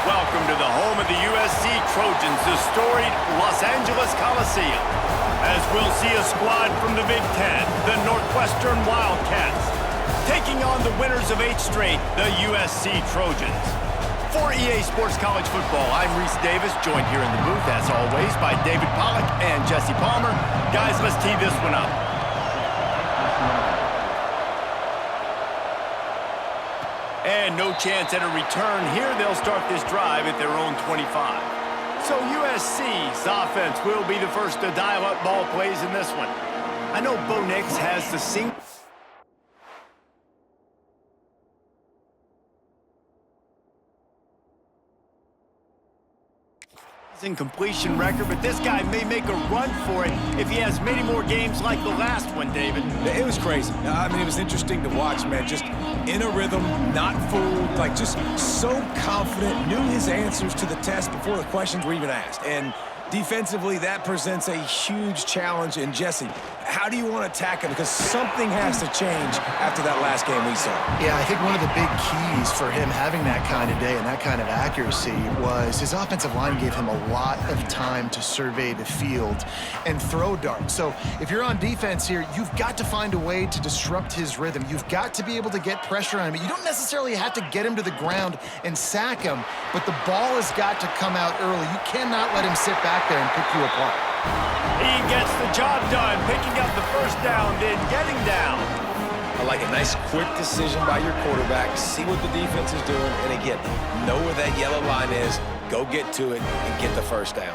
Welcome to the home of the USC Trojans, the storied Los Angeles Coliseum. As we'll see a squad from the Big Ten, the Northwestern Wildcats, taking on the winners of 8 straight, the USC Trojans. For EA Sports College Football, I'm Reese Davis, joined here in the booth, as always, by David Pollack and Jesse Palmer. Guys, let's tee this one up. And no chance at a return here. They'll start this drive at their own 25. So USC's offense will be the first to dial up ball plays in this one. I know Bo Nix has the single completion record, but this guy may make a run for it if he has many more games like the last one, David. It was crazy. I mean, it was interesting to watch, man. Just in a rhythm, not fooled, like just so confident, knew his answers to the test before the questions were even asked. And defensively, that presents a huge challenge. And Jesse, how do you want to attack him? Because something has to change after that last game we saw. Yeah, I think one of the big keys for him having that kind of day and that kind of accuracy was his offensive line gave him a lot of time to survey the field and throw darts. So if you're on defense here, you've got to find a way to disrupt his rhythm. You've got to be able to get pressure on him. You don't necessarily have to get him to the ground and sack him, but the ball has got to come out early. You cannot let him sit back there and pick you apart. He gets the job done, picking up the first down, then getting down. I like a nice quick decision by your quarterback, see what the defense is doing, and again, know where that yellow line is, go get to it, and get the first down.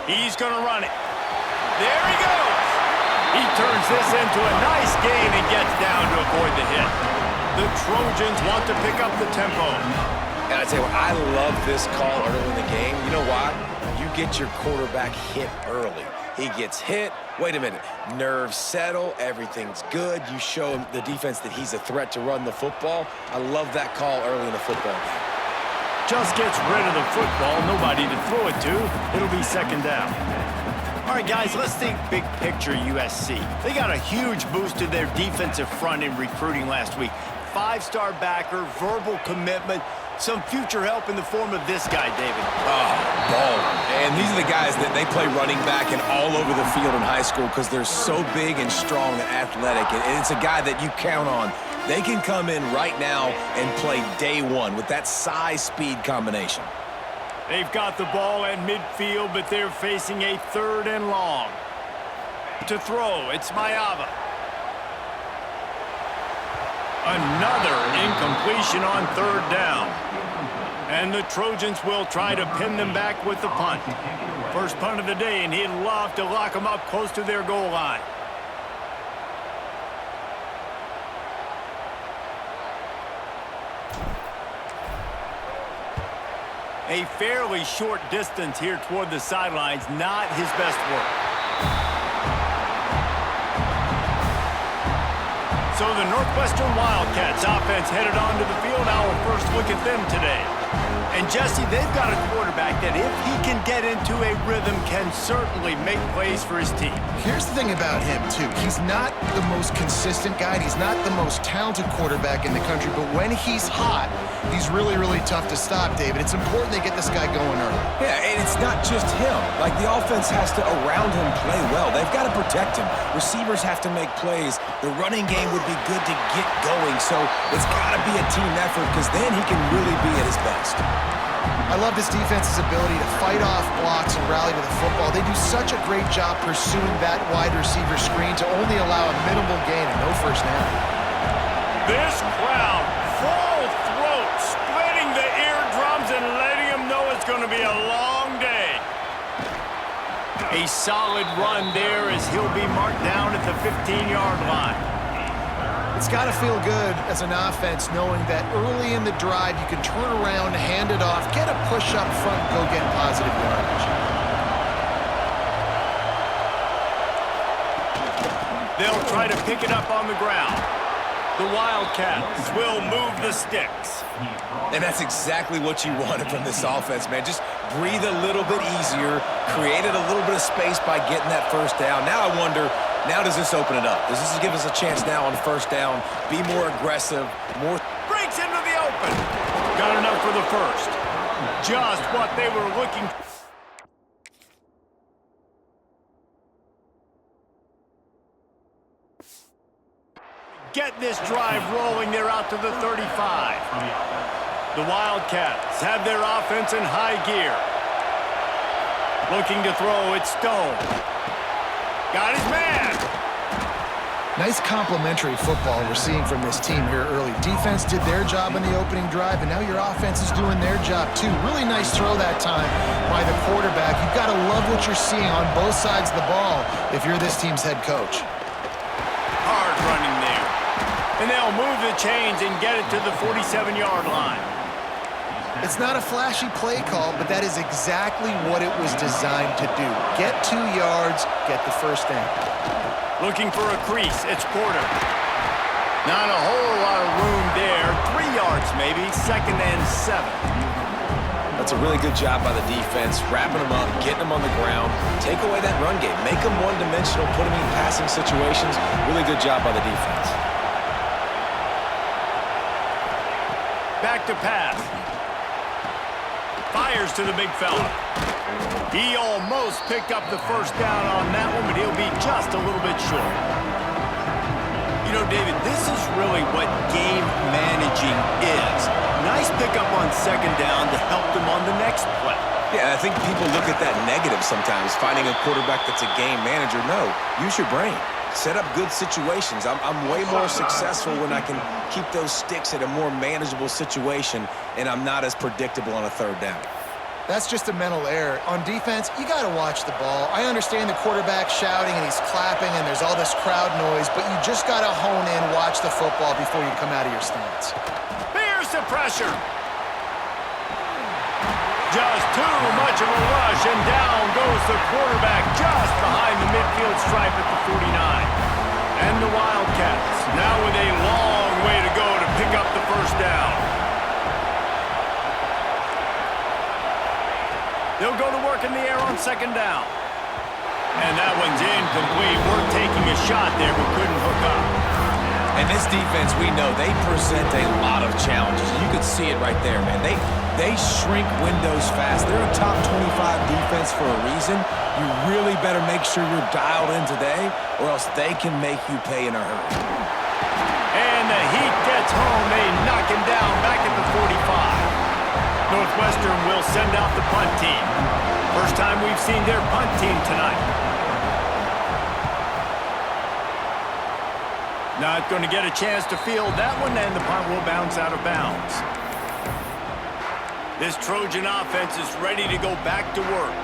He's going to run it. There he goes. He turns this into a nice gain and gets down to avoid the hit. The Trojans want to pick up the tempo. And I tell you what, I love this call early in the game. You know why? You get your quarterback hit early. He gets hit. Wait a minute. Nerves settle. Everything's good. You show him, the defense, that he's a threat to run the football. I love that call early in the football game. Just gets rid of the football. Nobody to throw it to. It'll be second down. All right, guys, let's think big picture USC. They got a huge boost to their defensive front in recruiting last week. 5-star backer, verbal commitment, some future help in the form of this guy, David. Baller. And these are the guys that they play running back and all over the field in high school because they're so big and strong and athletic. And it's a guy that you count on. They can come in right now and play day one with that size-speed combination. They've got the ball at midfield, but they're facing a 3rd and long. To throw, it's Mayava. Another incompletion on 3rd down. And the Trojans will try to pin them back with the punt. First punt of the day, and he'd love to lock them up close to their goal line. A fairly short distance here toward the sidelines, not his best work. So the Northwestern Wildcats offense headed onto the field. Our first look at them today. And Jesse, they've got a quarterback that if he can get into a rhythm can certainly make plays for his team. Here's the thing about him, too. He's not the most consistent guy. He's not the most talented quarterback in the country. But when he's hot, he's really, really tough to stop, David. It's important they get this guy going early. Yeah, and it's not just him. Like, the offense has to, around him, play well. They've got to protect him. Receivers have to make plays. The running game would be good to get going. So it's got to be a team effort because then he can really be at his best. I love this defense's ability to fight off blocks and rally to the football. They do such a great job pursuing that wide receiver screen to only allow a minimal gain and no first down. This crowd, full throat, splitting the eardrums and letting them know it's going to be a long day. A solid run there as he'll be marked down at the 15-yard line. It's got to feel good as an offense knowing that early in the drive you can turn around, hand it off, get a push up front, go get positive yardage. They'll try to pick it up on the ground. The Wildcats will move the sticks. And that's exactly what you wanted from this offense, man. Just breathe a little bit easier, created a little bit of space by getting that first down. Now I wonder, Now does this open it up? Does this give us a chance now on first down? Be more aggressive, more... Breaks into the open. Got enough for the first. Just what they were looking for. Get this drive rolling. They're out to the 35. The Wildcats have their offense in high gear. Looking to throw, it's Stone. Got his man. Nice complimentary football we're seeing from this team here early. Defense did their job in the opening drive, and now your offense is doing their job too. Really nice throw that time by the quarterback. You've got to love what you're seeing on both sides of the ball if you're this team's head coach. Hard running there. And they'll move the chains and get it to the 47-yard line. It's not a flashy play call, but that is exactly what it was designed to do. Get 2 yards, get the first down. Looking for a crease, it's Porter. Not a whole lot of room there. 3 yards maybe, 2nd and 7. That's a really good job by the defense, wrapping them up, getting them on the ground. Take away that run game. Make them one-dimensional, put them in passing situations. Really good job by the defense. Back to pass. Fires to the big fella. He almost picked up the first down on that one, but he'll be just a little bit short. You know, David, this is really what game managing is. Nice pickup on 2nd down to help them on the next play. Yeah, I think people look at that negative sometimes, finding a quarterback that's a game manager. No, use your brain. Set up good situations. I'm way more successful when I can keep those sticks at a more manageable situation, and I'm not as predictable on a 3rd down. That's just a mental error. On defense, you got to watch the ball. I understand the quarterback shouting and he's clapping and there's all this crowd noise, but you just got to hone in, watch the football before you come out of your stance. Here's the pressure. Just too much of a rush, and down goes the quarterback just behind the midfield stripe at the 49. And the Wildcats now with a long way to go to pick up the first down. They'll go to work in the air on 2nd down. And that one's incomplete. We're taking a shot there, but couldn't hook up. And this defense, we know, they present a lot of challenges. You could see it right there, man. They shrink windows fast. They're a top 25 defense for a reason. You really better make sure you're dialed in today, or else they can make you pay in a hurry. And the heat gets home. They knock him down back at the 45. Northwestern will send out the punt team. First time we've seen their punt team tonight. Not going to get a chance to field that one, and the punt will bounce out of bounds. This Trojan offense is ready to go back to work.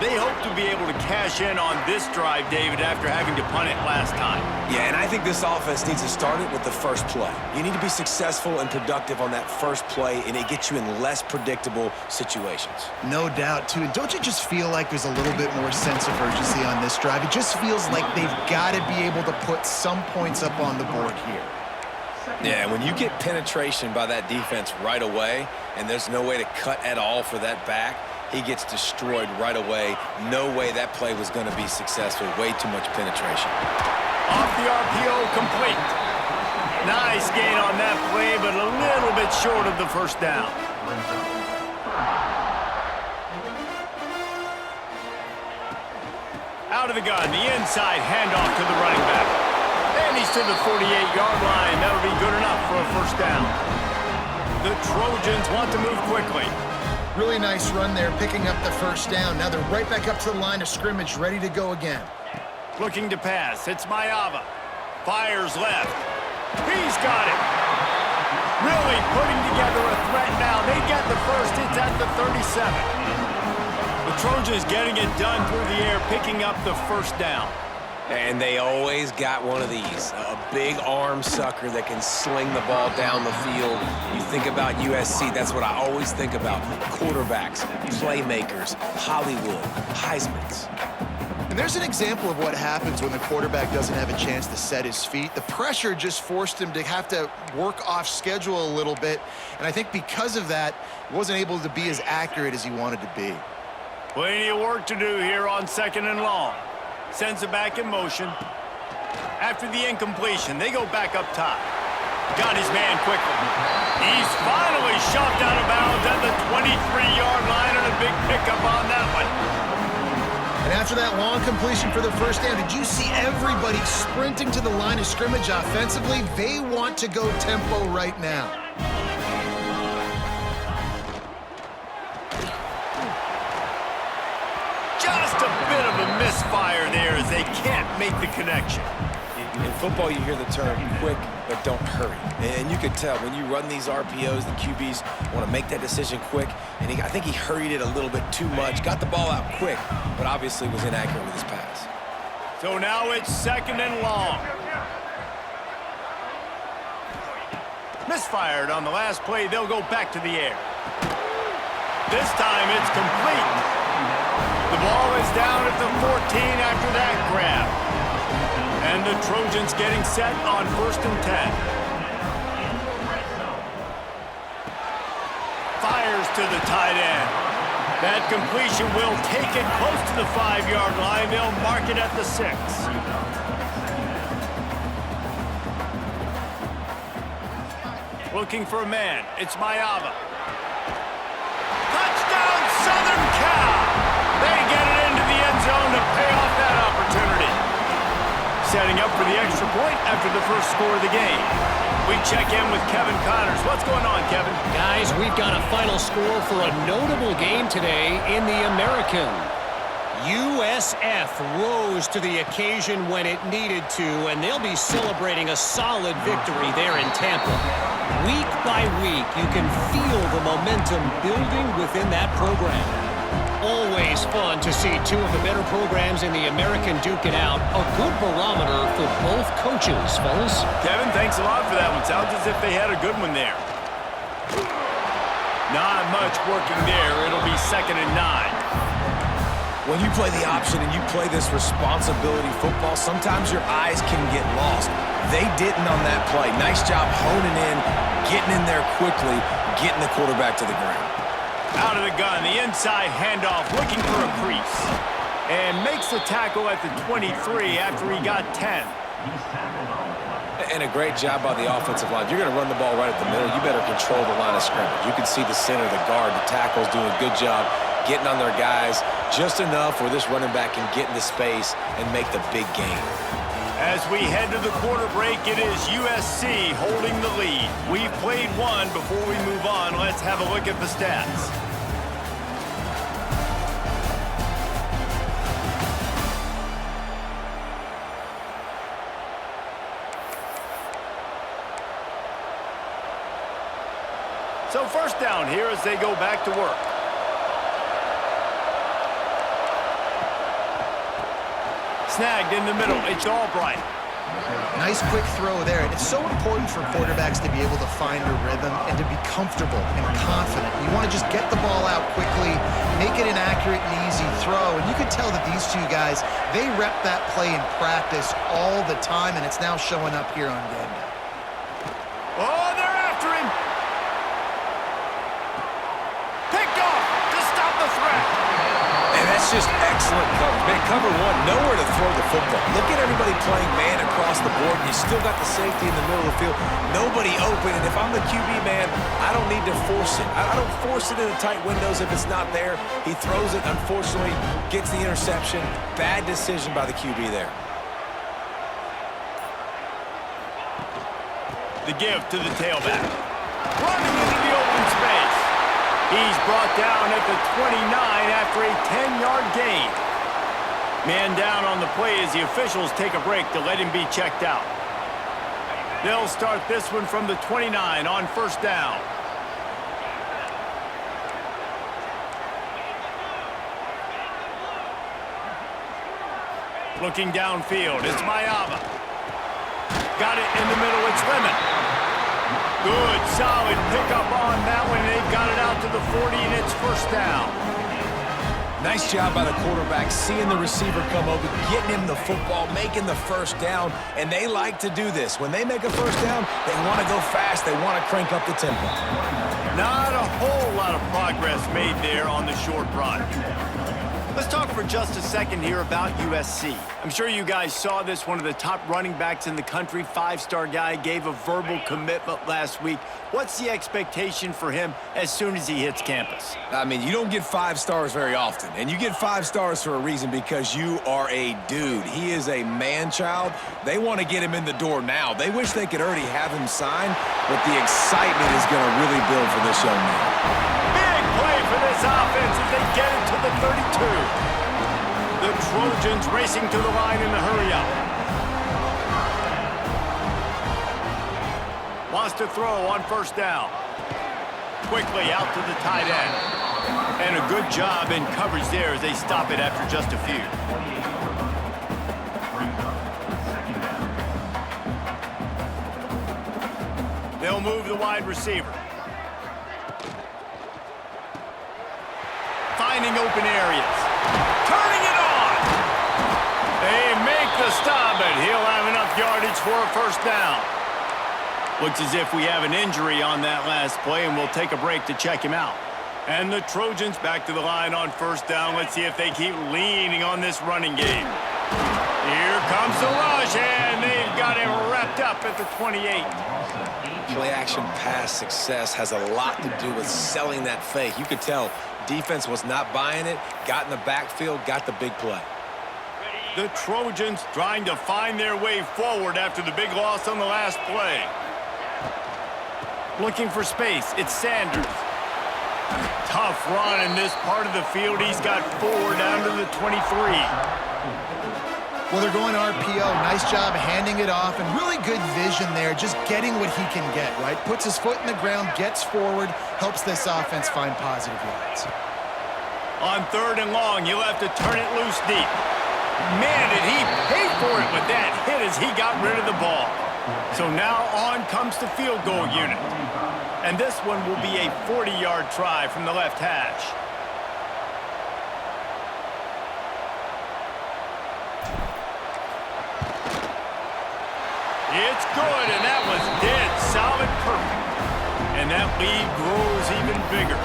They hope to be able to cash in on this drive, David, after having to punt it last time. Yeah, and I think this offense needs to start it with the first play. You need to be successful and productive on that first play, and it gets you in less predictable situations. No doubt, too. And don't you just feel like there's a little bit more sense of urgency on this drive? It just feels like they've got to be able to put some points up on the board here. Yeah, when you get penetration by that defense right away, and there's no way to cut at all for that back, he gets destroyed right away. No way that play was going to be successful. Way too much penetration. Off the RPO, complete. Nice gain on that play, but a little bit short of the first down. Out of the gun, the inside handoff to the running back. And he's to the 48-yard line. That'll be good enough for a first down. The Trojans want to move quickly. Really nice run there, picking up the first down. Now they're right back up to the line of scrimmage, ready to go again. Looking to pass. It's Mayava. Fires left. He's got it. Really putting together a threat now. They get the first. It's at the 37. The Trojans getting it done through the air, picking up the first down. And they always got one of these, a big arm sucker that can sling the ball down the field. You think about USC, that's what I always think about. Quarterbacks, playmakers, Hollywood, Heismans. And there's an example of what happens when the quarterback doesn't have a chance to set his feet. The pressure just forced him to have to work off schedule a little bit. And I think because of that, he wasn't able to be as accurate as he wanted to be. Plenty of work to do here on 2nd and long. Sends it back in motion. After the incompletion, they go back up top. Got his man quickly. He's finally shoved out of bounds at the 23-yard line, and a big pickup on that one. And after that long completion for the first down, did you see everybody sprinting to the line of scrimmage offensively? They want to go tempo right now. Just a bit of a misfire there as they can't make the connection. In football, you hear the term quick, but don't hurry. And you can tell when you run these RPOs, the QBs want to make that decision quick. And I think he hurried it a little bit too much. Got the ball out quick, but obviously was inaccurate with his pass. So now it's 2nd and long. Misfired on the last play. They'll go back to the air. This time it's complete. The ball is down at the 14 after that grab. And the Trojans getting set on 1st and 10. Fires to the tight end. That completion will take it close to the 5-yard line. They'll mark it at the 6. Looking for a man. It's Mayava. Touchdown, Southern Cal! They get it into the end zone to pay off that opportunity. Setting up for the extra point after the first score of the game. We check in with Kevin Connors. What's going on, Kevin? Guys, we've got a final score for a notable game today in the American. USF rose to the occasion when it needed to, and they'll be celebrating a solid victory there in Tampa. Week by week, you can feel the momentum building within that program. Always fun to see two of the better programs in the American duke it out. A good barometer for both coaches, fellas. Kevin, thanks a lot for that one. Sounds as if they had a good one there. Not much working there. It'll be 2nd and 9. When you play the option and you play this responsibility football, sometimes your eyes can get lost. They didn't on that play. Nice job honing in, getting in there quickly, getting the quarterback to the ground. Out of the gun, the inside handoff, looking for a crease. And makes the tackle at the 23 after he got 10. And a great job by the offensive line. If you're going to run the ball right at the middle, you better control the line of scrimmage. You can see the center, the guard, the tackles doing a good job getting on their guys just enough where this running back can get into space and make the big game. As we head to the quarter break, it is USC holding the lead. We've played one. Before we move on, let's have a look at the stats. So 1st down here as they go back to work. Snagged in the middle. It's Albright. Nice quick throw there. And it's so important for quarterbacks to be able to find a rhythm and to be comfortable and confident. You want to just get the ball out quickly, make it an accurate and easy throw. And you can tell that these two guys, they rep that play in practice all the time, and it's now showing up here on game day. Oh, they're after him. Picked off to stop the threat. And that's just excellent coverage. Man, cover one, nowhere to throw the football. Look at everybody playing man across the board, and you still got the safety in the middle of the field. Nobody open, and if I'm the QB, man, I don't need to force it. I don't force it in the tight windows if it's not there. He throws it, unfortunately, gets the interception. Bad decision by the QB there. The give to the tailback. Running into the open space. He's brought down at the 29 after a 10-yard gain. Man down on the play as the officials take a break to let him be checked out. They'll start this one from the 29 on 1st down. Looking downfield, it's Mayava. Got it in the middle, it's Lemon. Good, solid pickup on that one. They've got it out to the 40, and it's 1st down. Nice job by the quarterback, seeing the receiver come over, getting him the football, making the 1st down, and they like to do this. When they make a 1st down, they want to go fast. They want to crank up the tempo. Not a whole lot of progress made there on the short run. Let's talk for just a second here about USC. I'm sure you guys saw this. One of the top running backs in the country, five-star guy, gave a verbal commitment last week. What's the expectation for him as soon as he hits campus? I mean, you don't get 5 stars very often, and you get 5 stars for a reason because you are a dude. He is a man-child. They want to get him in the door now. They wish they could already have him signed, but the excitement is going to really build for this young man. Play for this offense as they get it to the 32. The Trojans racing to the line in the hurry-up. Wants to throw on first down. Quickly out to the tight end. And a good job in coverage there as they stop it after just a few. They'll move the wide receiver. Finding open areas. Turning it on. They make the stop, but he'll have enough yardage for a first down. Looks as if we have an injury on that last play, and we'll take a break to check him out. And the Trojans back to the line on first down. Let's see if they keep leaning on this running game. Here comes the rush, and they've got him wrapped up at the 28. Play-action pass success has a lot to do with selling that fake. You could tell defense was not buying it, got in the backfield, got the big play. The Trojans trying to find their way forward after the big loss on the last play. Looking for space, it's Sanders. Tough run in this part of the field. He's got 4 down to the 23. Well, they're going RPO. Nice job handing it off, and really good vision there, just getting what he can get, right? Puts his foot in the ground, gets forward, helps this offense find positive yards. On 3rd and long, you'll have to turn it loose deep. Man, did he pay for it with that hit as he got rid of the ball. So now on comes the field goal unit. And this one will be a 40-yard try from the left hash. It's good, and that was dead solid perfect. And that lead grows even bigger.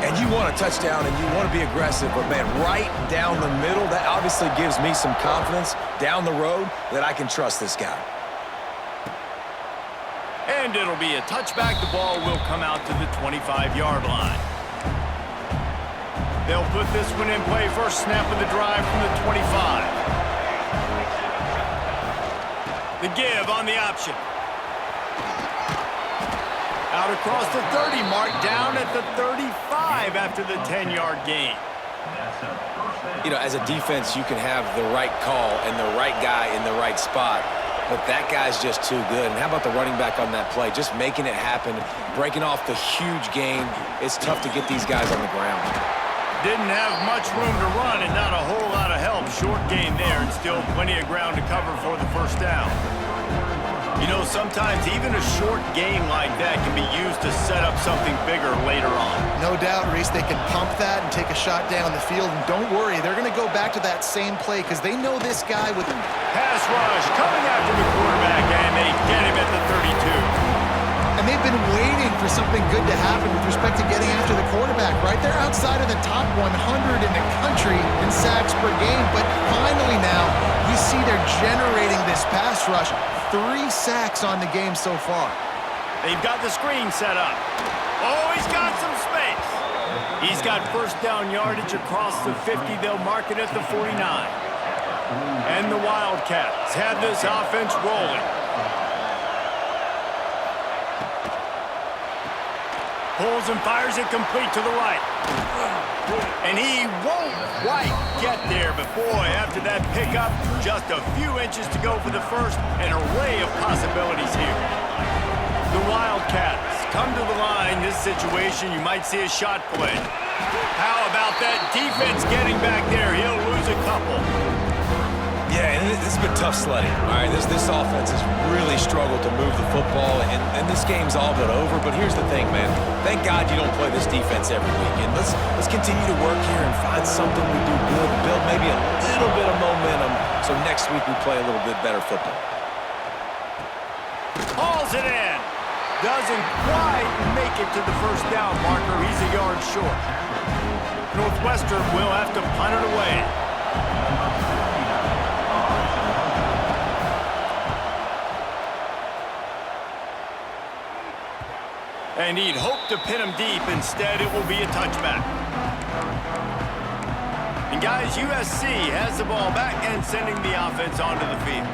And you want a touchdown, and you want to be aggressive, but, man, right down the middle, that obviously gives me some confidence down the road that I can trust this guy. And it'll be a touchback. The ball will come out to the 25-yard line. They'll put this one in play. First snap of the drive from the 25. The give on the option. Out across the 30 mark, down at the 35 after the 10-yard gain. You know, as a defense, you can have the right call and the right guy in the right spot, but that guy's just too good. And how about the running back on that play? Just making it happen, breaking off the huge gain. It's tough to get these guys on the ground. Didn't have much room to run and not a whole lot of help. Short gain there and still plenty of ground to cover for the first down. You know, sometimes even a short gain like that can be used to set up something bigger later on. No doubt, Reese, they can pump that and take a shot down the field. And don't worry, they're going to go back to that same play because they know this guy with... Pass rush coming after the quarterback, and they get him at the 32. And they've been waiting for something good to happen with respect to getting after the quarterback, right? They're outside of the top 100 in the country in sacks per game, but finally now you see they're generating this pass rush. 3 sacks on the game so far. They've got the screen set up. Oh, he's got some space. He's got first down yardage across the 50. They'll mark it at the 49. And the Wildcats have this offense rolling. Pulls and fires it complete to the right. And he won't quite get there, but boy, after that pickup, just a few inches to go for the first, an array of possibilities here. The Wildcats come to the line. This situation, you might see a shot play. How about that defense getting back there? He'll lose a couple. Yeah, and this has been tough sledding. All right, this offense has really struggled to move the football, and this game's all but over. But here's the thing, man. Thank God you don't play this defense every week. And let's continue to work here and find something we do good, build maybe a little bit of momentum, so next week we play a little bit better football. Hauls it in. Doesn't quite make it to the first down marker. He's a yard short. Northwestern will have to punt it away. And he'd hope to pin him deep. Instead, it will be a touchback. And guys, USC has the ball back and sending the offense onto the field.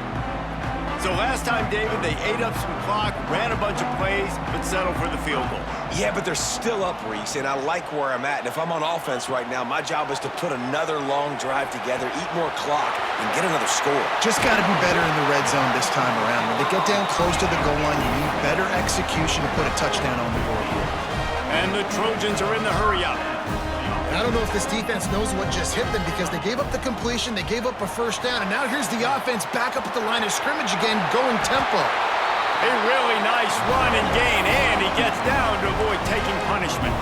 So last time, David, they ate up some clock, ran a bunch of plays, but settled for the field goal. Yeah, but they're still up, Reese, and I like where I'm at. And if I'm on offense right now, my job is to put another long drive together, eat more clock, and get another score. Just got to be better in the red zone this time around. When they get down close to the goal line, you need better execution to put a touchdown on the board here. And the Trojans are in the hurry-up. I don't know if this defense knows what just hit them because they gave up the completion, they gave up a first down, and now here's the offense back up at the line of scrimmage again, going tempo. A really nice run and gain, and he gets down to avoid taking punishment.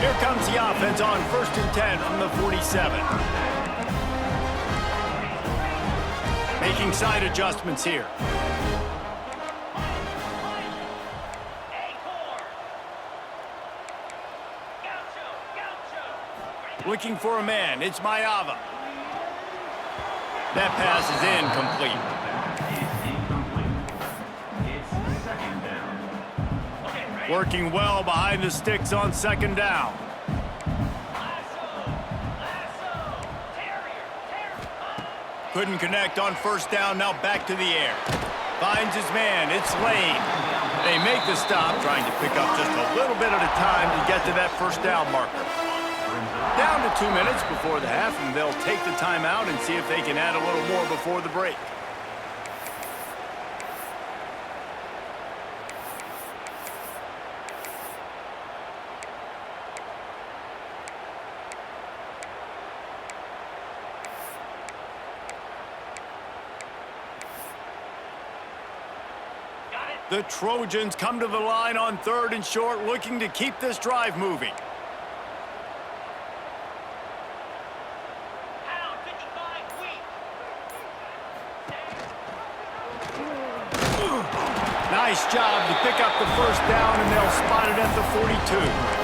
Here comes the offense on 1st and 10 from the 47. Making side adjustments here. Looking for a man. It's Mayava. That pass is incomplete. Working well behind the sticks on 2nd down. Couldn't connect on 1st down. Now back to the air. Finds his man. It's Lane. They make the stop, trying to pick up just a little bit at a time to get to that 1st down marker. Down to 2 minutes before the half, and they'll take the timeout and see if they can add a little more before the break. The Trojans come to the line on 3rd and short, looking to keep this drive moving. Nice job to pick up the 1st down, and they'll spot it at the 42.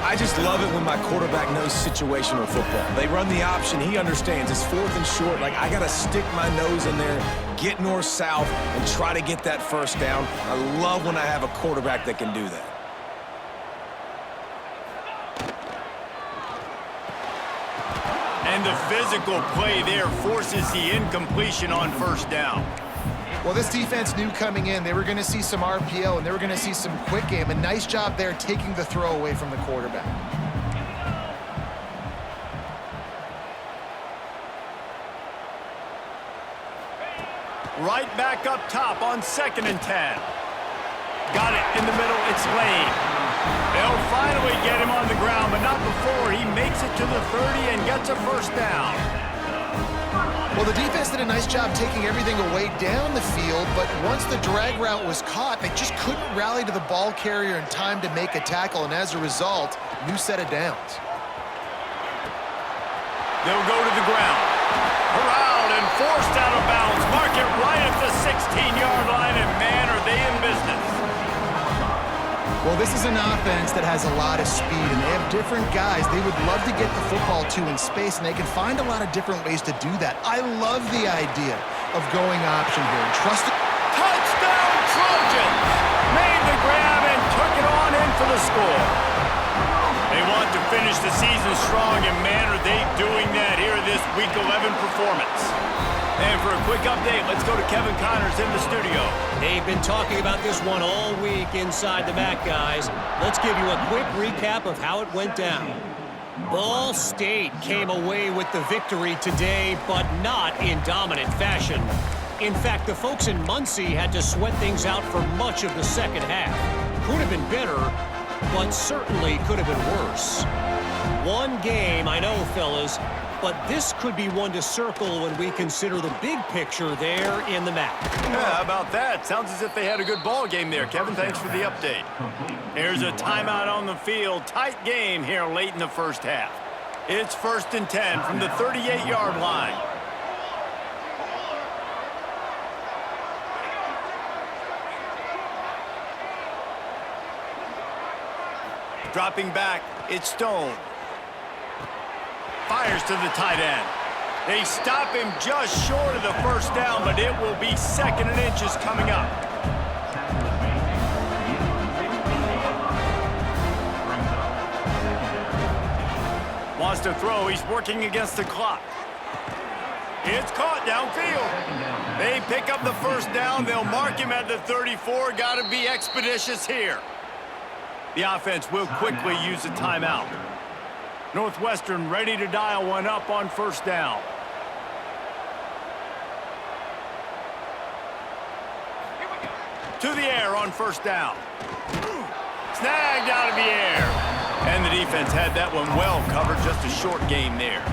I just love it when my quarterback knows situational football. They run the option. He understands. It's 4th and short. Like, I got to stick my nose in there, get north-south, and try to get that 1st down. I love when I have a quarterback that can do that. And the physical play there forces the incompletion on 1st down. Well, this defense knew coming in they were going to see some RPO and they were going to see some quick game. A nice job there taking the throw away from the quarterback. Right back up top on 2nd and 10. Got it in the middle. It's Lane. They'll finally get him on the ground, but not before he makes it to the 30 and gets a 1st down. Well, the defense did a nice job taking everything away down the field, but once the drag route was caught, they just couldn't rally to the ball carrier in time to make a tackle, and as a result, new set of downs. They'll go to the ground. Corralled and forced out of bounds. Mark it right at the 16-yard line, and man, are they in business. Well, this is an offense that has a lot of speed, and they have different guys they would love to get the football to in space, and they can find a lot of different ways to do that. I love the idea of going option here and trust it. Touchdown, Trojans! Made the grab and took it on in for the score. They want to finish the season strong, and man, are they doing that here this Week 11 performance. And for a quick update, let's go to Kevin Connors in the studio. They've been talking about this one all week inside the MAC, guys. Let's give you a quick recap of how it went down. Ball State came away with the victory today, but not in dominant fashion. In fact, the folks in Muncie had to sweat things out for much of the second half. Could have been better, but certainly could have been worse. One game, I know, fellas, but this could be one to circle when we consider the big picture there in the MAC. Yeah, how about that? Sounds as if they had a good ball game there. Kevin, thanks for the update. Here's a timeout on the field. Tight game here late in the 1st half. It's 1st and 10 from the 38-yard line. Dropping back, it's Stone. Fires to the tight end. They stop him just short of the first down, but it will be 2nd and inches coming up. Wants to throw. He's working against the clock. It's caught downfield. They pick up the first down. They'll mark him at the 34. Got to be expeditious here. The offense will quickly use a timeout. Northwestern ready to dial one up on first down. To the air on first down. Snagged out of the air. And the defense had that one well covered. Just a short gain there.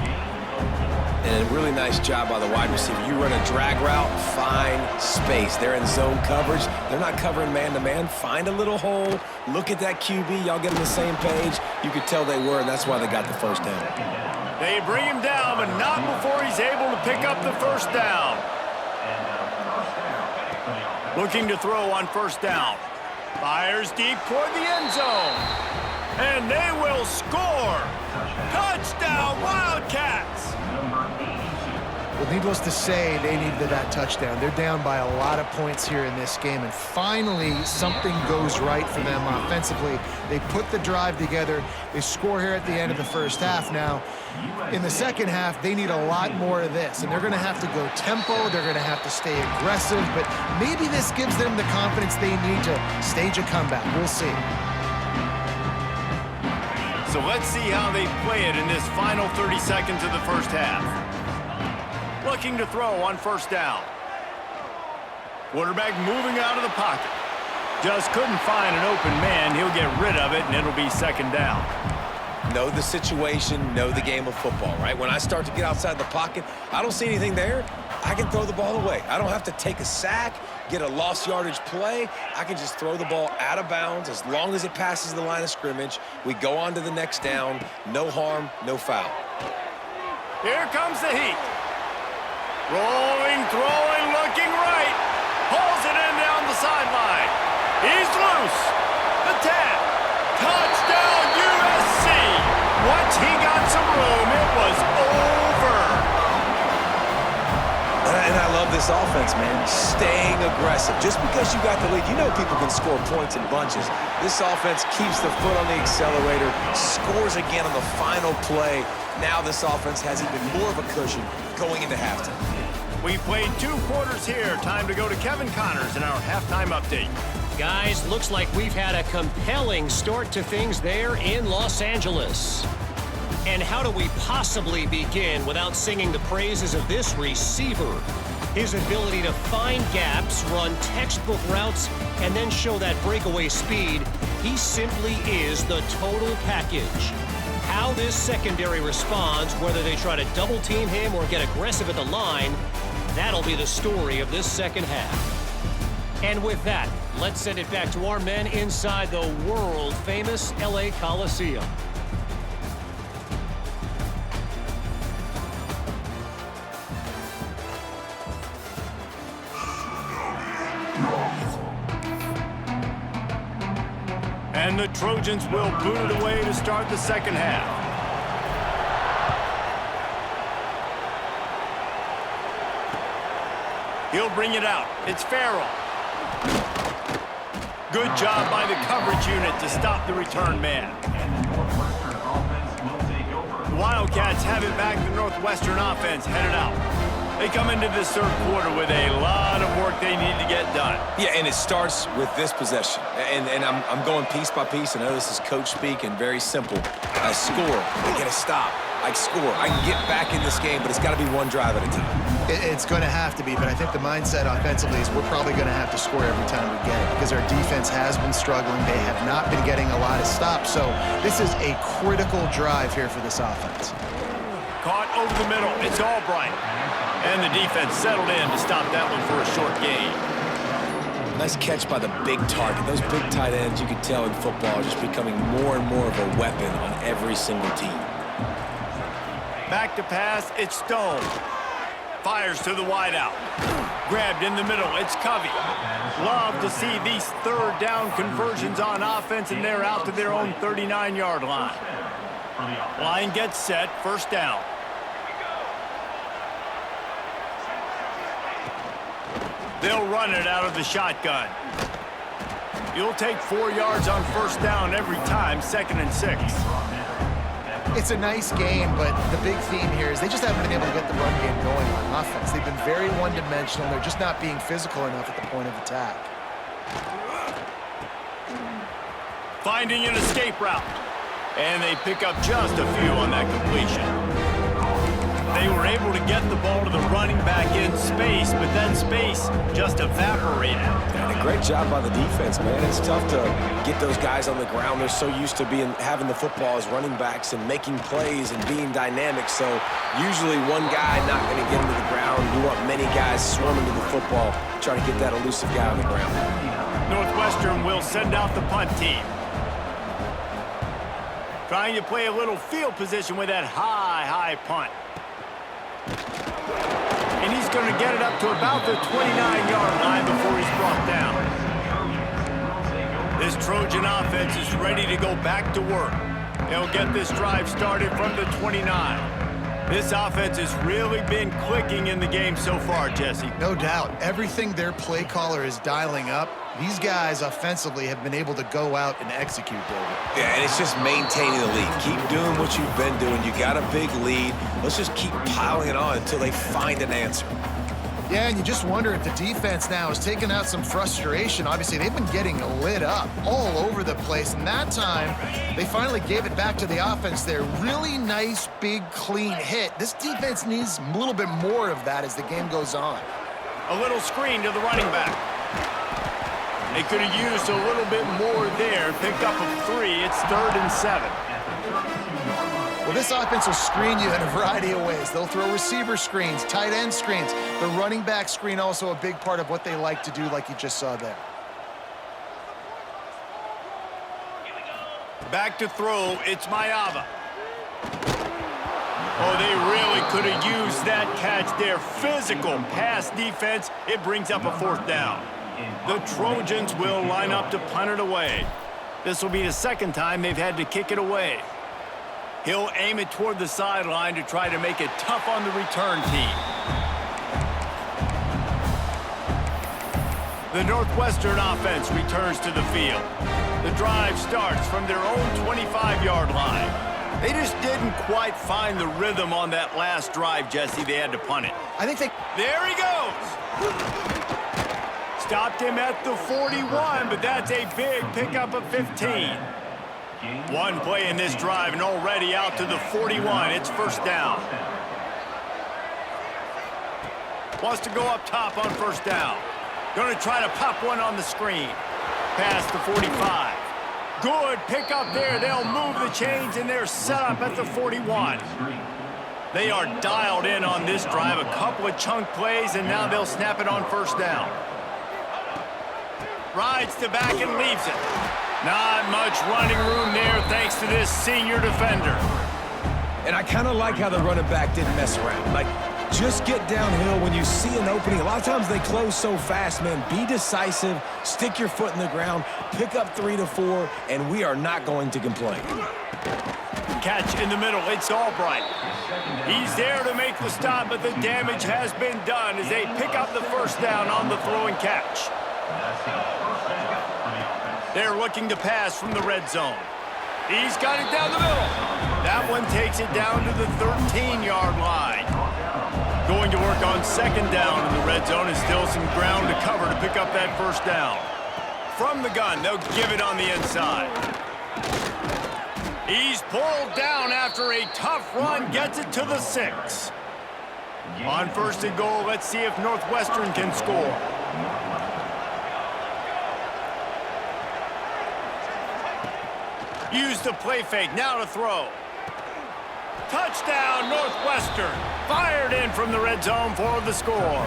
And a really nice job by the wide receiver. You run a drag route, find space. They're in zone coverage. They're not covering man-to-man. Find a little hole. Look at that QB. Y'all get on the same page. You could tell they were, and that's why they got the first down. They bring him down, but not before he's able to pick up the first down. Looking to throw on first down. Fires deep toward the end zone. And they will score. Touchdown, Wildcats. Well, needless to say, they needed that touchdown. They're down by a lot of points here in this game, and finally something goes right for them offensively. They put the drive together. They score here at the end of the first half. Now, in the second half, they need a lot more of this, and they're going to have to go tempo. They're going to have to stay aggressive, but maybe this gives them the confidence they need to stage a comeback. We'll see. So let's see how they play it in this final 30 seconds of the first half. Looking to throw on first down. Quarterback moving out of the pocket. Just couldn't find an open man. He'll get rid of it, and it'll be 2nd down. Know the situation, know the game of football, right? When I start to get outside the pocket, I don't see anything there. I can throw the ball away. I don't have to take a sack, get a lost yardage play. I can just throw the ball out of bounds as long as it passes the line of scrimmage. We go on to the next down. No harm, no foul. Here comes the heat. Rolling, throwing, looking right. Pulls it in down the sideline. He's loose. The 10. Touchdown, USC. Once he got some room, it was over. And I love this offense, man. Staying aggressive. Just because you got the lead, you know people can score points in bunches. This offense keeps the foot on the accelerator, scores again on the final play. Now this offense has even more of a cushion going into halftime. We played 2 quarters here. Time to go to Kevin Connors in our halftime update. Guys, looks like we've had a compelling start to things there in Los Angeles. And how do we possibly begin without singing the praises of this receiver? His ability to find gaps, run textbook routes, and then show that breakaway speed. He simply is the total package. How this secondary responds, whether they try to double team him or get aggressive at the line, that'll be the story of this second half. And with that, let's send it back to our men inside the world-famous LA Coliseum. And the Trojans will boot it away to start the second half. He'll bring it out. It's Farrell. Good job by the coverage unit to stop the return man. The Wildcats have it back. The Northwestern offense headed out. They come into this third quarter with a lot of work they need to get done. Yeah, and it starts with this possession. And I'm going piece by piece. I know this is coach speak and very simple. I score. I get a stop. I score. I can get back in this game, but it's got to be one drive at a time. It's going to have to be, but I think the mindset offensively is we're probably going to have to score every time we get it because our defense has been struggling. They have not been getting a lot of stops, so this is a critical drive here for this offense. Caught over the middle. It's Albright. And the defense settled in to stop that one for a short gain. Nice catch by the big target. Those big tight ends, you could tell in football, are just becoming more and more of a weapon on every single team. Back to pass, it's Stone. Fires to the wideout. Grabbed in the middle, it's Covey. Love to see these third down conversions on offense, and they're out to their own 39-yard line. Line gets set, first down. They'll run it out of the shotgun. You'll take 4 yards on first down every time, 2nd and 6. It's a nice game, but the big theme here is they just haven't been able to get the run game going on offense. They've been very one-dimensional. They're just not being physical enough at the point of attack. Finding an escape route. And they pick up just a few on that completion. They were able to get the ball to the running back in space, but that space just evaporated. And a great job by the defense, man. It's tough to get those guys on the ground. They're so used to having the football as running backs and making plays and being dynamic. So usually one guy not going to get him to the ground. You want many guys swarming to the football, trying to get that elusive guy on the ground. Northwestern will send out the punt team. Trying to play a little field position with that high punt. And he's going to get it up to about the 29-yard line before he's brought down. This Trojan offense is ready to go back to work. They'll get this drive started from the 29. This offense has really been clicking in the game so far, Jesse. No doubt. Everything their play caller is dialing up, these guys offensively have been able to go out and execute, David. Yeah, and it's just maintaining the lead. Keep doing what you've been doing. You got a big lead. Let's just keep piling it on until they find an answer. Yeah, and you just wonder if the defense now has taken out some frustration. Obviously, they've been getting lit up all over the place, and that time, they finally gave it back to the offense there. Really nice, big, clean hit. This defense needs a little bit more of that as the game goes on. A little screen to the running back. They could have used a little bit more there. Pick up a 3. It's 3rd and 7. Well, this offense will screen you in a variety of ways. They'll throw receiver screens, tight end screens. The running back screen also a big part of what they like to do, like you just saw there. Back to throw, it's Mayava. Oh, they really could have used that catch there. Physical pass defense. It brings up a 4th down. The Trojans will line up to punt it away. This will be the 2nd time they've had to kick it away. He'll aim it toward the sideline to try to make it tough on the return team. The Northwestern offense returns to the field. The drive starts from their own 25-yard line. They just didn't quite find the rhythm on that last drive, Jesse. They had to punt it. There he goes! Stopped him at the 41, but that's a big pickup of 15. One play in this drive and already out to the 41. It's first down. Wants to go up top on first down. Going to try to pop one on the screen. Past the 45. Good pickup there. They'll move the chains and they're set up at the 41. They are dialed in on this drive. A couple of chunk plays and now they'll snap it on first down. Rides to back and leaves it. Not much running room there thanks to this senior defender. And I kind of like how the running back didn't mess around. Like, just get downhill when you see an opening. A lot of times they close so fast, man. Be decisive, stick your foot in the ground, pick up 3 to 4, and we are not going to complain. Catch in the middle, it's Albright. He's there to make the stop, but the damage has been done as they pick up the first down on the throw and catch. They're looking to pass from the red zone. He's got it down the middle. That one takes it down to the 13-yard line. Going to work on 2nd down in the red zone is still some ground to cover to pick up that first down. From the gun, they'll give it on the inside. He's pulled down after a tough run, gets it to the 6. On 1st and goal, let's see if Northwestern can score. Use the play fake, now to throw. Touchdown, Northwestern. Fired in from the red zone for the score.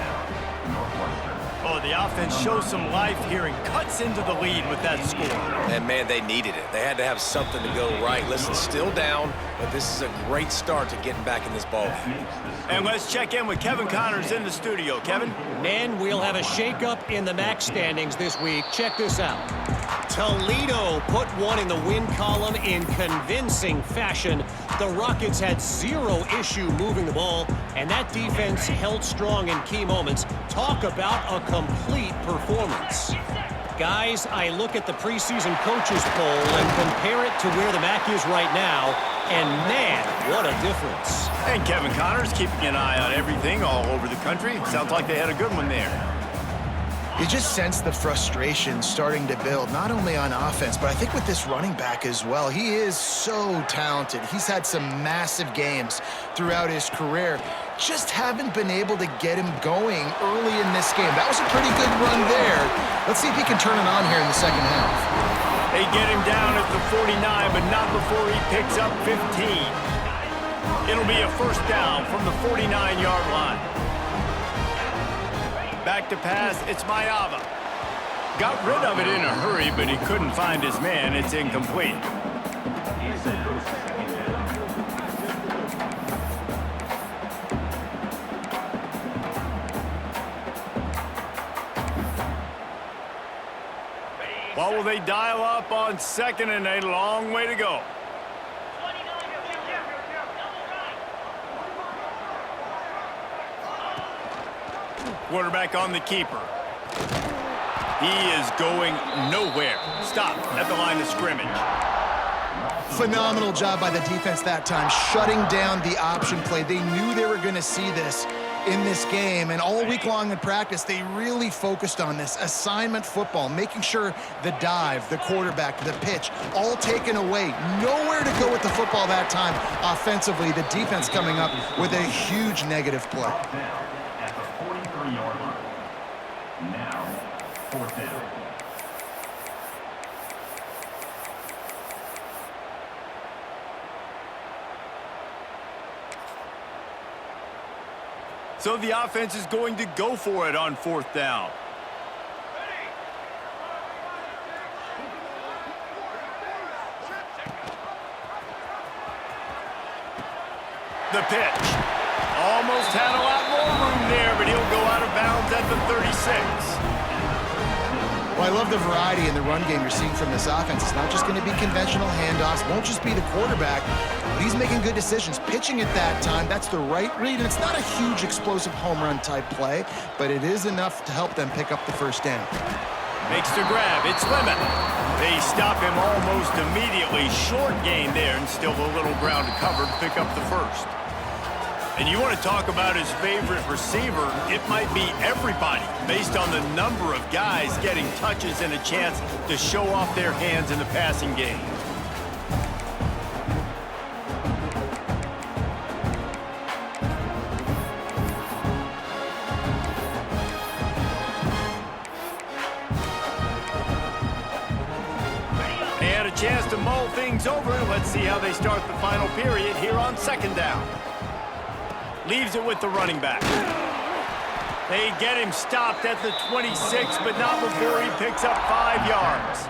Oh, the offense shows some life here and cuts into the lead with that score. And, man, they needed it. They had to have something to go right. Listen, still down, but this is a great start to getting back in this ball game. And let's check in with Kevin Connors in the studio. Kevin? Men, we'll have a shakeup in the MAC standings this week. Check this out. Toledo put one in the win column in convincing fashion. The Rockets had zero issue moving the ball, and that defense held strong in key moments. Talk about a complete performance. Guys, I look at the preseason coaches poll and compare it to where the MAC is right now, and man, what a difference. And Kevin Connors keeping an eye on everything all over the country. Sounds like they had a good one there. You just sense the frustration starting to build, not only on offense, but I think with this running back as well. He is so talented. He's had some massive games throughout his career. Just haven't been able to get him going early in this game. That was a pretty good run there. Let's see if he can turn it on here in the second half. They get him down at the 49, but not before he picks up 15. It'll be a first down from the 49-yard line. Back to pass, it's Mayava. Got rid of it in a hurry, but he couldn't find his man. It's incomplete. What will they dial up on second and a long way to go? Quarterback on the keeper. He is going nowhere. Stop at the line of scrimmage. Phenomenal job by the defense that time, shutting down the option play. They knew they were going to see this in this game, and all week long in practice, they really focused on this assignment football, making sure the dive, the quarterback, the pitch, all taken away. Nowhere to go with the football that time. Offensively, the defense coming up with a huge negative play. Now, fourth down. So the offense is going to go for it on fourth down. The pitch. Almost had a lot more room there, but he'll go out of bounds at the 36. Well, I love the variety in the run game you're seeing from this offense. It's not just going to be conventional handoffs. Won't just be the quarterback, but he's making good decisions. Pitching at that time, that's the right read, and it's not a huge explosive home run type play, but it is enough to help them pick up the first down. Makes the grab. It's Lemon. They stop him almost immediately. Short gain there, and still a little ground to cover to pick up the first. And you want to talk about his favorite receiver, it might be everybody based on the number of guys getting touches and a chance to show off their hands in the passing game. They had a chance to mull things over. Let's see how they start the final period here on second down. Leaves it with the running back. They get him stopped at the 26, but not before he picks up 5 yards.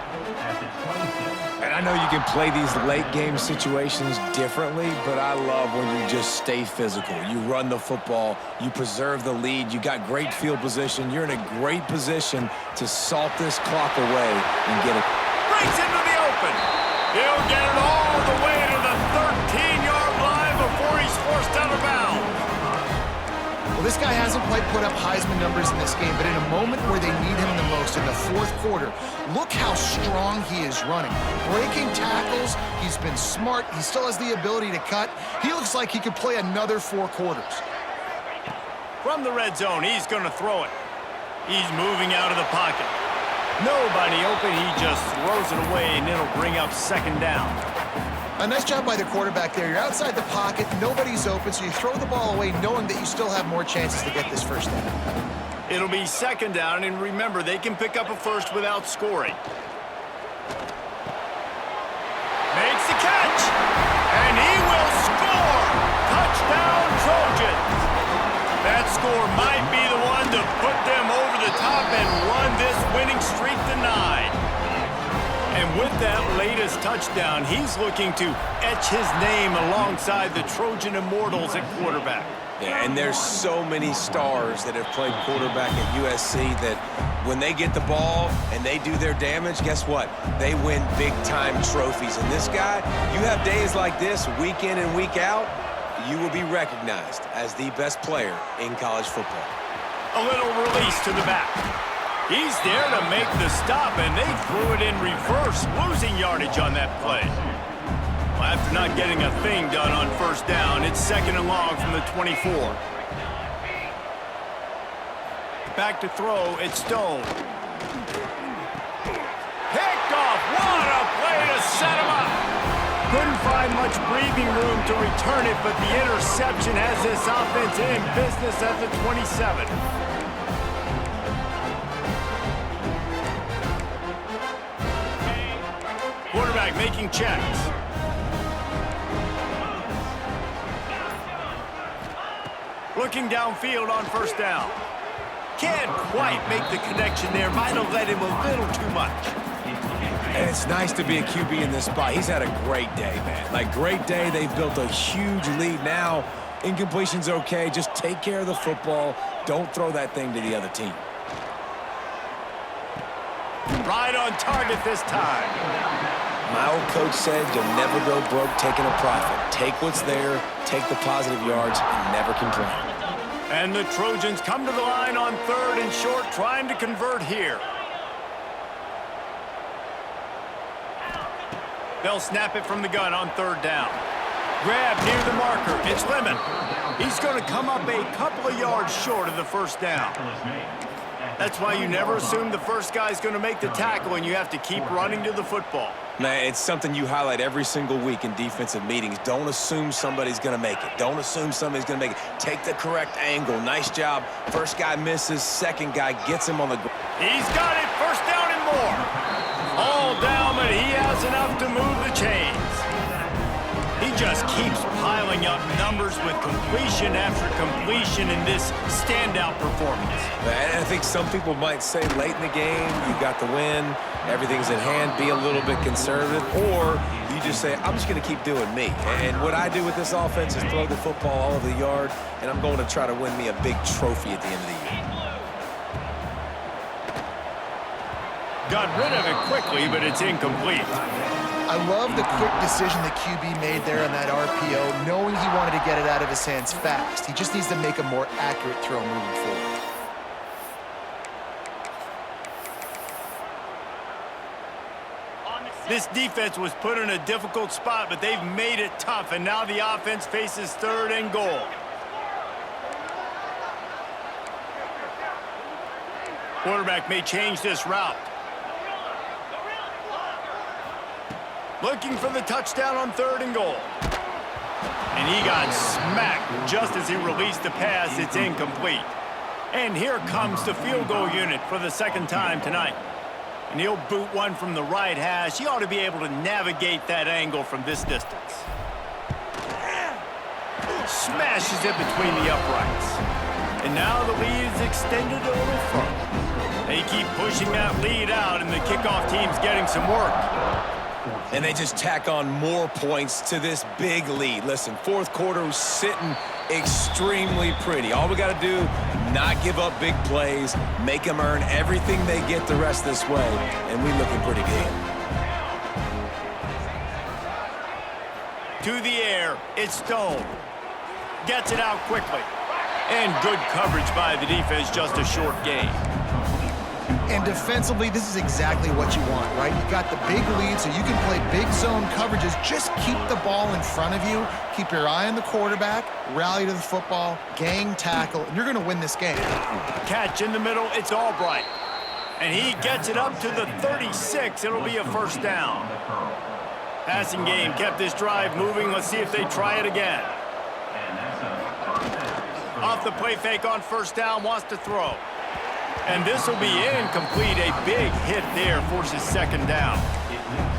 And I know you can play these late game situations differently, but I love when you just stay physical. You run the football, you preserve the lead, you got great field position, you're in a great position to salt this clock away and get it. Breaks into the open. He'll get it all the way to the 13-yard line before he's forced out of bounds. Well, this guy hasn't quite put up Heisman numbers in this game, but in a moment where they need him the most, in the fourth quarter, look how strong he is running. Breaking tackles, he's been smart, he still has the ability to cut. He looks like he could play another 4 quarters. From the red zone, he's going to throw it. He's moving out of the pocket. Nobody open, he just throws it away, and it'll bring up second down. A nice job by the quarterback there. You're outside the pocket, nobody's open, so you throw the ball away knowing that you still have more chances to get this first down. It'll be second down, and remember, they can pick up a first without scoring. Makes the catch, and he will score! Touchdown, Trojans! That score might be the one to put them over the top up and run this winning streak to 9. And with that latest touchdown, he's looking to etch his name alongside the Trojan Immortals at quarterback. Yeah, and there's so many stars that have played quarterback at USC that when they get the ball and they do their damage, guess what? They win big-time trophies. And this guy, you have days like this, week in and week out, you will be recognized as the best player in college football. A little release to the back. He's there to make the stop, and they threw it in reverse, losing yardage on that play. Well, after not getting a thing done on first down, it's 2nd and long from the 24. Back to throw, it's Stone. Picked off, what a play to set him up. Couldn't find much breathing room to return it, but the interception has this offense in business at the 27. Quarterback making checks. Looking downfield on first down. Can't quite make the connection there. Might have let him a little too much. And it's nice to be a QB in this spot. He's had a great day, man. Like, great day. They've built a huge lead now. Incompletion's okay. Just take care of the football. Don't throw that thing to the other team. Right on target this time. My old coach said you'll never go broke taking a profit. Take what's there, take the positive yards, and never complain. And the Trojans come to the line on 3rd and short, trying to convert here. They'll snap it from the gun on 3rd down. Grab near the marker. It's Lemon. He's going to come up a couple of yards short of the first down. That's why you never assume the first guy's going to make the tackle, and you have to keep running to the football. Man, it's something you highlight every single week in defensive meetings. Don't assume somebody's going to make it. Don't assume somebody's going to make it. Take the correct angle. Nice job. First guy misses. Second guy gets him on the ground. He's got it. First down and more. All down, but he has enough to move the chains. He just keeps piling up numbers with completion after completion in this standout performance. And I think some people might say late in the game, you got the win, everything's in hand, be a little bit conservative, or you just say, I'm just going to keep doing me. And what I do with this offense is throw the football all over the yard, and I'm going to try to win me a big trophy at the end of the year. Got rid of it quickly, but it's incomplete. I love the quick decision the QB made there on that RPO, knowing he wanted to get it out of his hands fast. He just needs to make a more accurate throw moving forward. This defense was put in a difficult spot, but they've made it tough, and now the offense faces 3rd and goal. Quarterback may change this route. Looking for the touchdown on 3rd and goal. And he got smacked just as he released the pass. It's incomplete. And here comes the field goal unit for the 2nd time tonight. And he'll boot one from the right hash. He ought to be able to navigate that angle from this distance. Smashes it between the uprights. And now the lead is extended a little further. They keep pushing that lead out, and the kickoff team's getting some work. And they just tack on more points to this big lead. Listen, 4th quarter was sitting extremely pretty. All we got to do, not give up big plays, make them earn everything they get the rest of this way, and we looking pretty good. To the air, it's Stone. Gets it out quickly. And good coverage by the defense, just a short gain. And defensively, this is exactly what you want, right? You got the big lead, so you can play big zone coverages. Just keep the ball in front of you. Keep your eye on the quarterback. Rally to the football. Gang tackle. And you're going to win this game. Catch in the middle. It's Albright. And he gets it up to the 36. It'll be a first down. Passing game kept this drive moving. Let's see if they try it again. Off the play fake on first down. Wants to throw. And this will be incomplete. A big hit there forces 2nd down.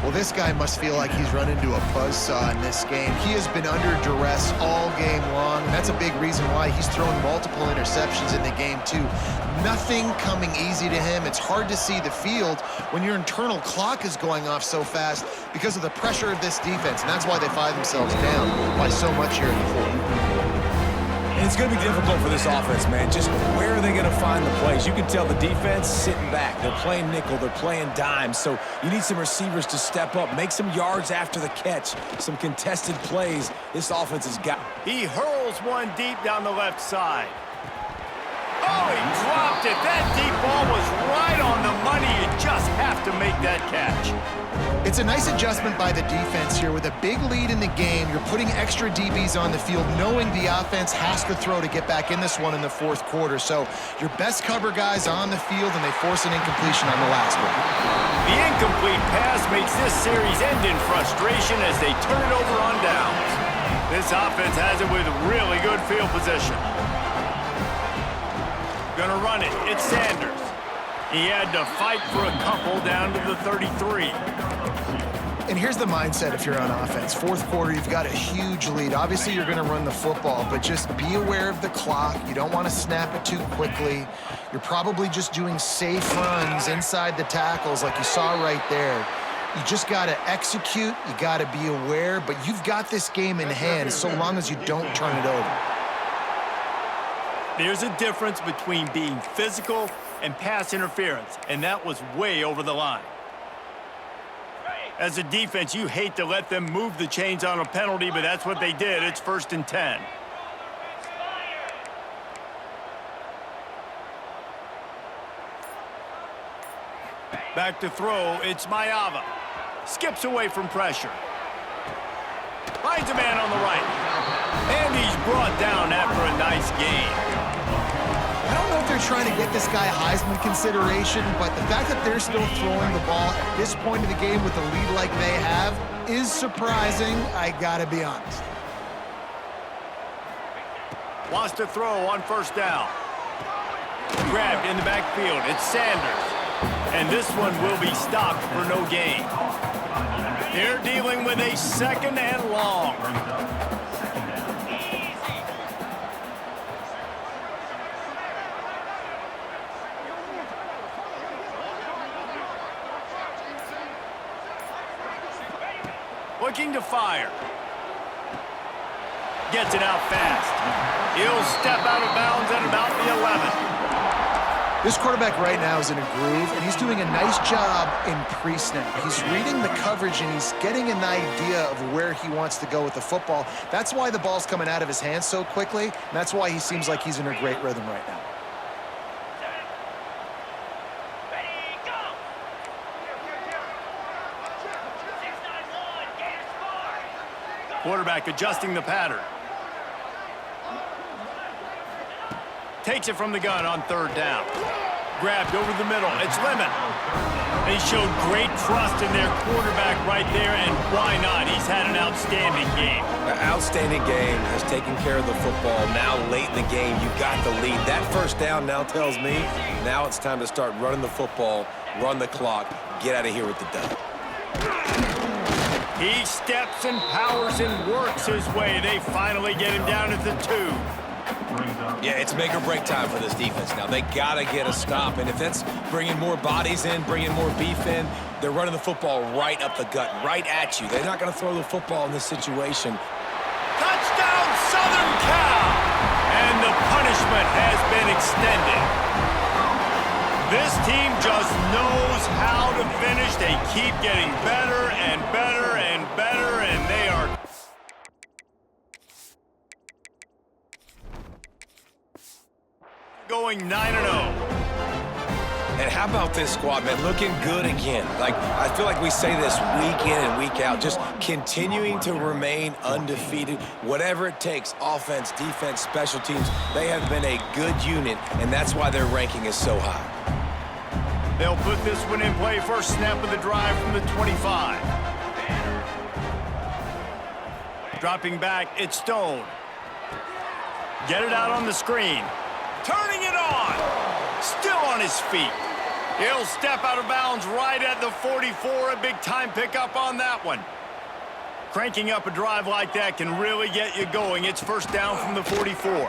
Well, this guy must feel like he's run into a buzzsaw in this game. He has been under duress all game long, and that's a big reason why he's thrown multiple interceptions in the game, too. Nothing coming easy to him. It's hard to see the field when your internal clock is going off so fast because of the pressure of this defense, and that's why they find themselves down by so much here in the fourth. And it's going to be difficult for this offense, man. Just where are they going to find the plays? You can tell the defense sitting back. They're playing nickel. They're playing dime. So you need some receivers to step up, make some yards after the catch, some contested plays. This offense has got. He hurls one deep down the left side. Oh, he dropped it. That deep ball was right on the money. You just have to make that catch. It's a nice adjustment by the defense here. With a big lead in the game, you're putting extra DBs on the field, knowing the offense has to throw to get back in this one in the fourth quarter. So your best cover guys on the field, and they force an incompletion on the last one. The incomplete pass makes this series end in frustration as they turn it over on downs. This offense has it with really good field position. Gonna run it. It's Sanders. He had to fight for a couple down to the 33. And here's the mindset if you're on offense. Fourth quarter, you've got a huge lead. Obviously, you're going to run the football, but just be aware of the clock. You don't want to snap it too quickly. You're probably just doing safe runs inside the tackles like you saw right there. You just got to execute. You got to be aware, but you've got this game in hand so long as you don't turn it over. There's a difference between being physical and pass interference, and that was way over the line. As a defense, you hate to let them move the chains on a penalty, but that's what they did. It's 1st and 10. Back to throw, it's Mayava. Skips away from pressure. Finds a man on the right. And he's brought down after a nice gain. I don't know if they're trying to get this guy Heisman consideration, but the fact that they're still throwing the ball at this point of the game with a lead like they have is surprising, I gotta be honest. Wants to throw on 1st down. Grabbed in the backfield. It's Sanders. And this one will be stopped for no gain. They're dealing with a 2nd and long. Looking to fire. Gets it out fast. He'll step out of bounds at about the 11. This quarterback right now is in a groove, and he's doing a nice job in pre-snap. He's reading the coverage, and he's getting an idea of where he wants to go with the football. That's why the ball's coming out of his hands so quickly, and that's why he seems like he's in a great rhythm right now. Quarterback adjusting the pattern. Takes it from the gun on 3rd down. Grabbed over the middle. It's Lemon. They showed great trust in their quarterback right there, and why not? He's had an outstanding game. An outstanding game, has taken care of the football. Now late in the game, you got the lead. That 1st down now tells me now it's time to start running the football, run the clock, get out of here with the dub. He steps and powers and works his way. They finally get him down at the 2. Yeah, it's make or break time for this defense now. They got to get a stop, and if that's bringing more bodies in, bringing more beef in, they're running the football right up the gut, right at you. They're not going to throw the football in this situation. Touchdown, Southern Cal! And the punishment has been extended. This team just knows how to finish. They keep getting better and better and better, and they are going 9-0. And how about this squad, man? Looking good again. Like, I feel like we say this week in and week out, just continuing to remain undefeated. Whatever it takes, offense, defense, special teams, they have been a good unit, and that's why their ranking is so high. They'll put this one in play. First snap of the drive from the 25. Dropping back, it's Stone. Get it out on the screen. Turning it on. Still on his feet. He'll step out of bounds right at the 44. A big-time pickup on that one. Cranking up a drive like that can really get you going. It's first down from the 44.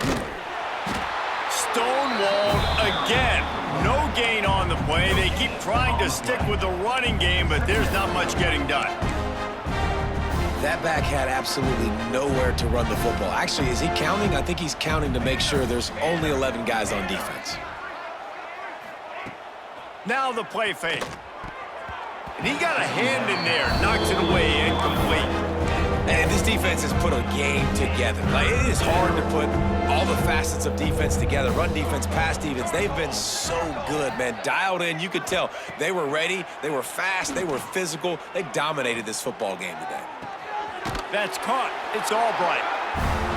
Stonewalled again. No gain on the play. They keep trying to stick with the running game, but there's not much getting done. That back had absolutely nowhere to run the football. Actually, is he counting? I think he's counting to make sure there's only 11 guys on defense. Now the play fake. And he got a hand in there. Knocks it away, incomplete. And this defense has put a game together. Like, it is hard to put all the facets of defense together. Run defense, pass defense. They've been so good, man. Dialed in. You could tell they were ready. They were fast. They were physical. They dominated this football game today. That's caught. It's Albright.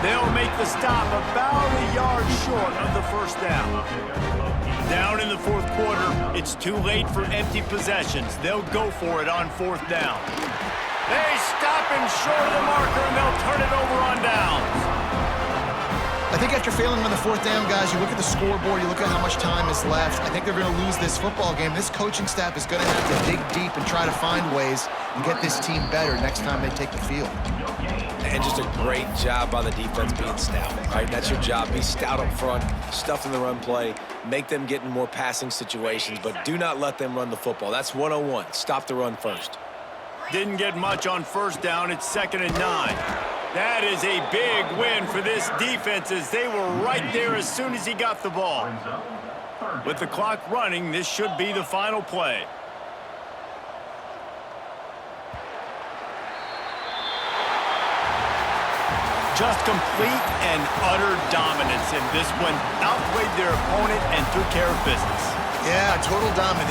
They'll make the stop about a yard short of the first down. Down in the fourth quarter, it's too late for empty possessions. They'll go for it on fourth down. They stop him short of the marker, and they'll turn it over on downs. I think after failing on the fourth down, guys, you look at the scoreboard, you look at how much time is left. I think they're going to lose this football game. This coaching staff is going to have to dig deep and try to find ways and get this team better next time they take the field. And just a great job by the defense being stout, right? That's your job. Be stout up front, stuff in the run play, make them get in more passing situations, but do not let them run the football. That's 101. Stop the run first. Didn't get much on first down. It's 2nd and 9. That is a big win for this defense as they were right there as soon as he got the ball. With the clock running, this should be the final play. Just complete and utter dominance in this one. Outplayed their opponent and took care of business. Yeah, total domination.